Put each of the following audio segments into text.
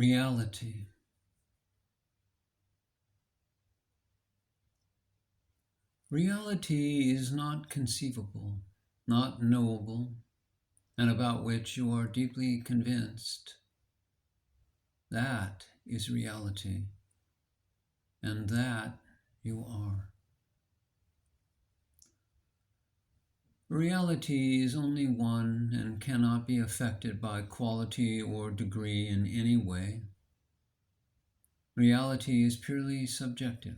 Reality. Reality is not conceivable, not knowable, and about which you are deeply convinced. That is reality, and that you are. Reality is only one and cannot be affected by quality or degree in any way. Reality is purely subjective.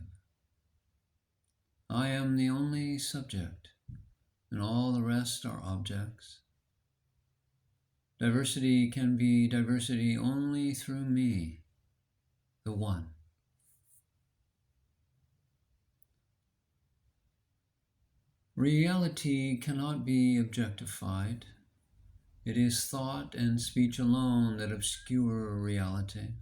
I am the only subject, and all the rest are objects. Diversity can be diversity only through me, the One. Reality cannot be objectified. It is thought and speech alone that obscure reality.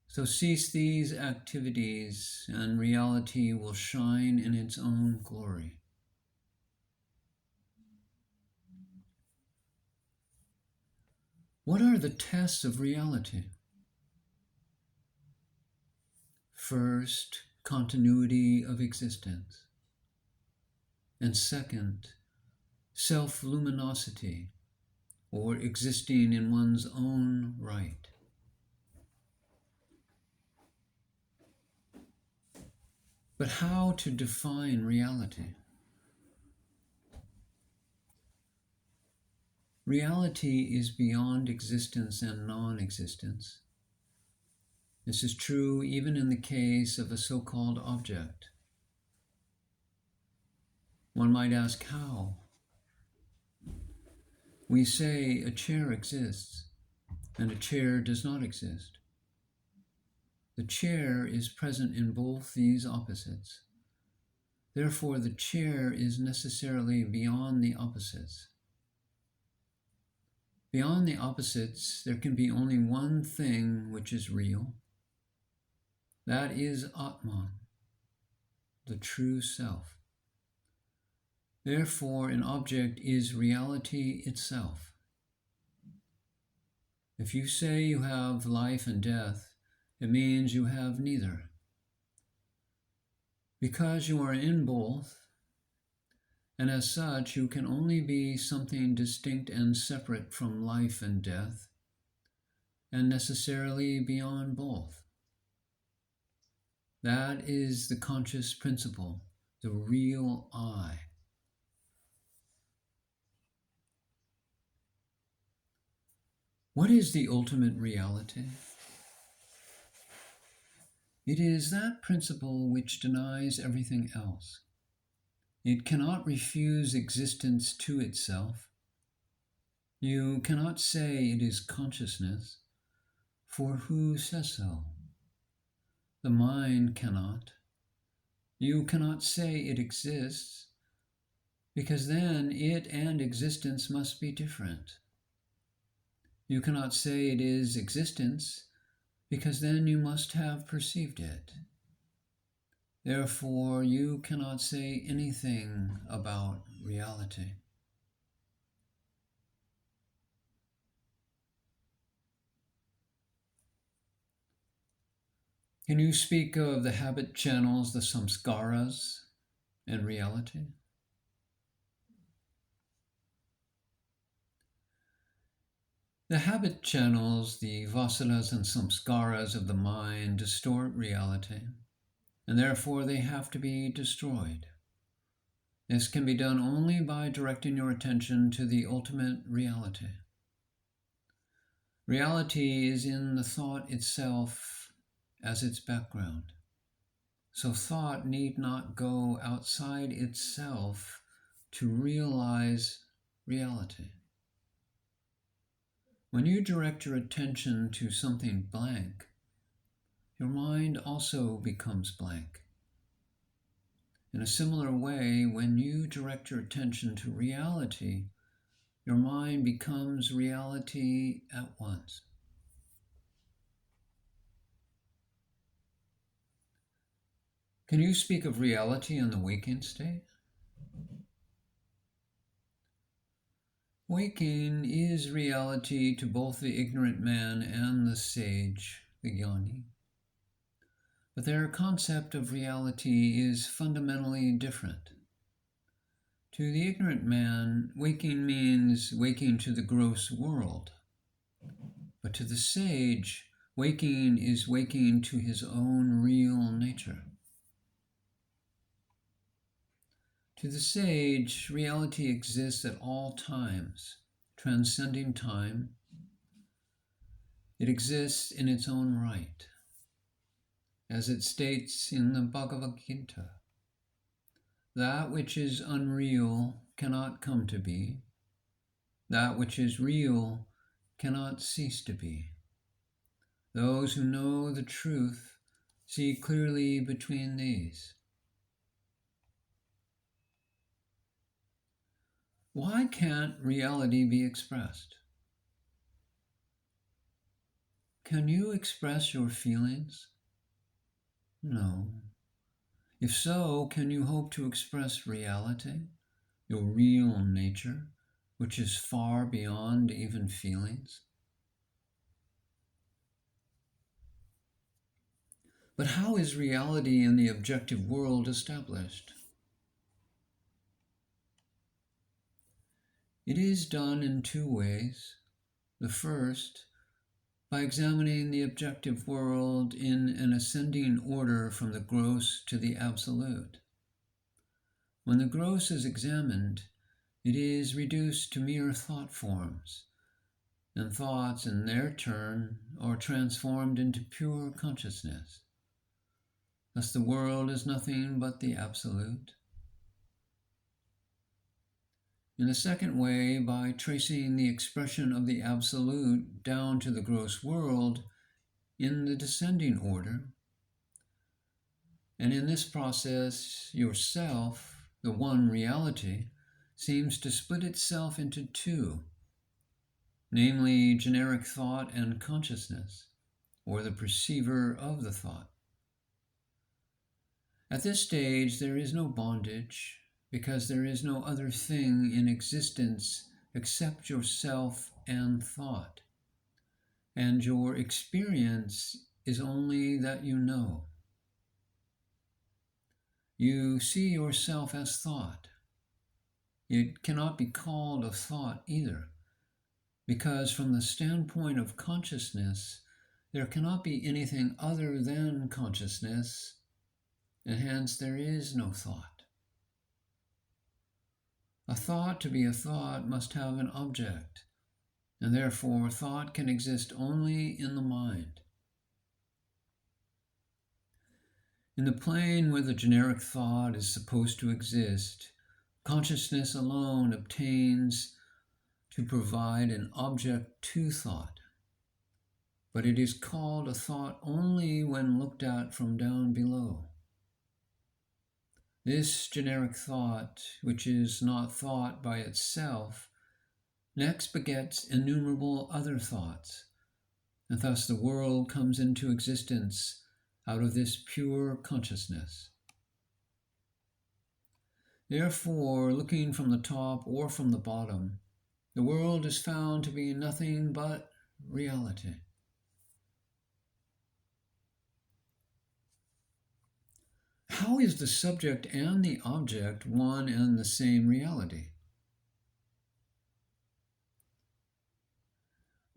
So cease these activities, and reality will shine in its own glory. What are the tests of reality? First, continuity of existence. And second, self-luminosity, or existing in one's own right. But how to define reality? Reality is beyond existence and non-existence. This is true even in the case of a so-called object. One might ask how. We say a chair exists and a chair does not exist. The chair is present in both these opposites. Therefore, the chair is necessarily beyond the opposites. Beyond the opposites, there can be only one thing which is real. That is Atman, the true self. Therefore, an object is reality itself. If you say you have life and death, it means you have neither. Because you are in both, and as such, you can only be something distinct and separate from life and death, and necessarily beyond both. That is the conscious principle, the real I. What is the ultimate reality? It is that principle which denies everything else. It cannot refuse existence to itself. You cannot say it is consciousness, for who says so? The mind cannot. You cannot say it exists, because then it and existence must be different. You cannot say it is existence, because then you must have perceived it. Therefore, you cannot say anything about reality. Can you speak of the habit channels, the samskaras, and reality? The habit channels, the vasanas and samskaras of the mind distort reality, and therefore they have to be destroyed. This can be done only by directing your attention to the ultimate reality. Reality is in the thought itself as its background. So thought need not go outside itself to realize reality. When you direct your attention to something blank, your mind also becomes blank. In a similar way, when you direct your attention to reality, your mind becomes reality at once. Can you speak of reality in the waking state? Waking is reality to both the ignorant man and the sage, the jnani. But their concept of reality is fundamentally different. To the ignorant man, waking means waking to the gross world. But to the sage, waking is waking to his own real nature. To the sage, reality exists at all times, transcending time. It exists in its own right. As it states in the Bhagavad Gita, that which is unreal cannot come to be. That which is real cannot cease to be. Those who know the truth see clearly between these. Why can't reality be expressed? Can you express your feelings? No. If so, can you hope to express reality, your real nature, which is far beyond even feelings? But how is reality in the objective world established? It is done in two ways. The first, by examining the objective world in an ascending order from the gross to the absolute. When the gross is examined, it is reduced to mere thought forms, and thoughts in their turn are transformed into pure consciousness. Thus the world is nothing but the absolute. In the second way, by tracing the expression of the absolute down to the gross world in the descending order. And in this process, yourself, the one reality, seems to split itself into two, namely generic thought and consciousness, or the perceiver of the thought. At this stage, there is no bondage, because there is no other thing in existence except yourself and thought, and your experience is only that you know. You see yourself as thought. It cannot be called a thought either, because from the standpoint of consciousness, there cannot be anything other than consciousness, and hence there is no thought. A thought to be a thought must have an object, and therefore thought can exist only in the mind. In the plane where the generic thought is supposed to exist, consciousness alone obtains to provide an object to thought, but it is called a thought only when looked at from down below. This generic thought, which is not thought by itself, next begets innumerable other thoughts, and thus the world comes into existence out of this pure consciousness. Therefore, looking from the top or from the bottom, the world is found to be nothing but reality. How is the subject and the object one and the same reality?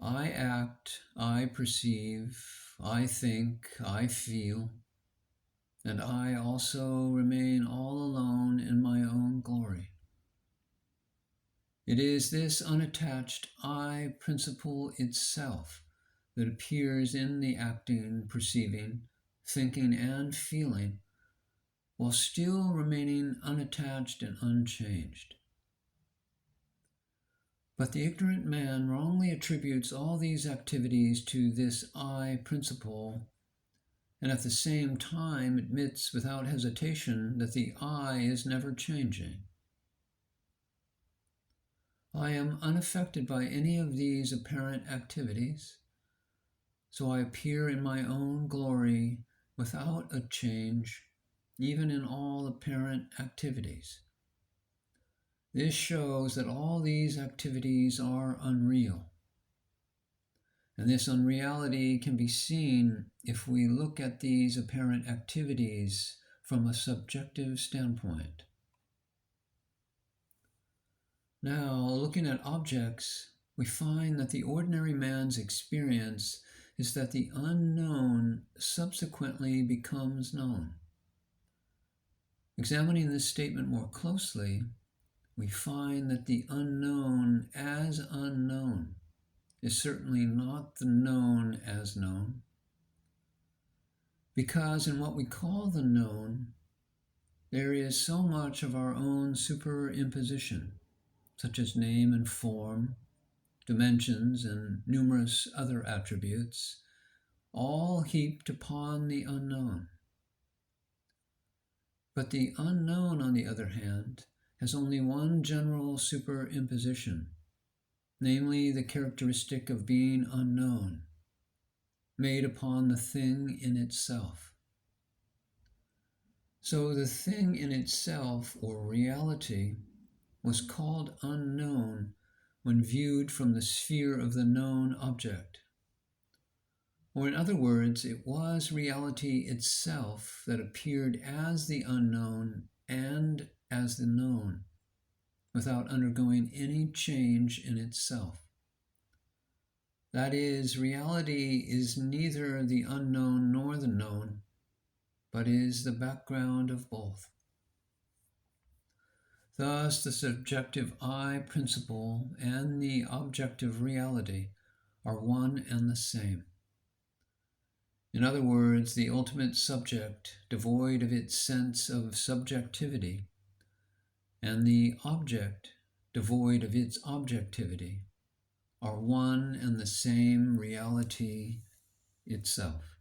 I act, I perceive, I think, I feel, and I also remain all alone in my own glory. It is this unattached I principle itself that appears in the acting, perceiving, thinking, and feeling, while still remaining unattached and unchanged. But the ignorant man wrongly attributes all these activities to this I principle, and at the same time admits without hesitation that the I is never changing. I am unaffected by any of these apparent activities, so I appear in my own glory without a change, even in all apparent activities. This shows that all these activities are unreal. And this unreality can be seen if we look at these apparent activities from a subjective standpoint. Now, looking at objects, we find that the ordinary man's experience is that the unknown subsequently becomes known. Examining this statement more closely, we find that the unknown as unknown is certainly not the known as known, because in what we call the known, there is so much of our own superimposition, such as name and form, dimensions, and numerous other attributes, all heaped upon the unknown. But the unknown, on the other hand, has only one general superimposition, namely the characteristic of being unknown, made upon the thing in itself. So the thing in itself, or reality, was called unknown when viewed from the sphere of the known object. Or in other words, it was reality itself that appeared as the unknown and as the known, without undergoing any change in itself. That is, reality is neither the unknown nor the known, but is the background of both. Thus, the subjective I principle and the objective reality are one and the same. In other words, the ultimate subject, devoid of its sense of subjectivity, and the object, devoid of its objectivity, are one and the same reality itself.